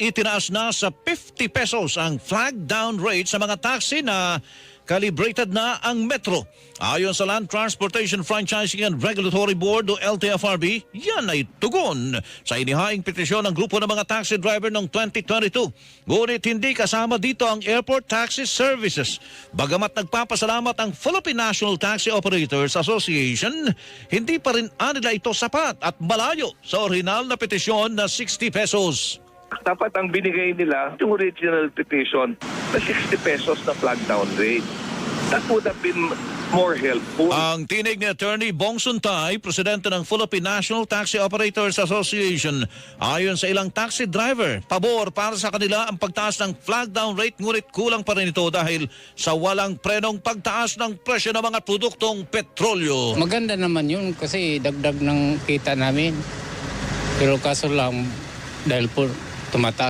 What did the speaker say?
itinaas na sa 50 pesos ang flag down rate sa mga taxi na calibrated na ang metro. Ayon sa Land Transportation Franchising and Regulatory Board o LTFRB, yan ay tugon sa inihaing petisyon ng grupo ng mga taxi driver noong 2022. Ngunit hindi kasama dito ang airport taxi services. Bagamat nagpapasalamat ang Philippine National Taxi Operators Association, hindi pa rin nila ito sapat at malayo sa orihinal na petisyon na 60 pesos. Dapat ang binigay nila yung original petition na 60 pesos na flag down rate. That would have been more helpful. Ang tinig ni Attorney Bong Suntay, presidente ng Philippine National Taxi Operators Association, ayon sa ilang taxi driver, pabor para sa kanila ang pagtaas ng flag down rate, ngunit kulang pa rin ito dahil sa walang prenong pagtaas ng presyo ng mga produktong petrolyo. Maganda naman yun kasi dagdag ng kita namin. Pero kaso lang dahil po tumataas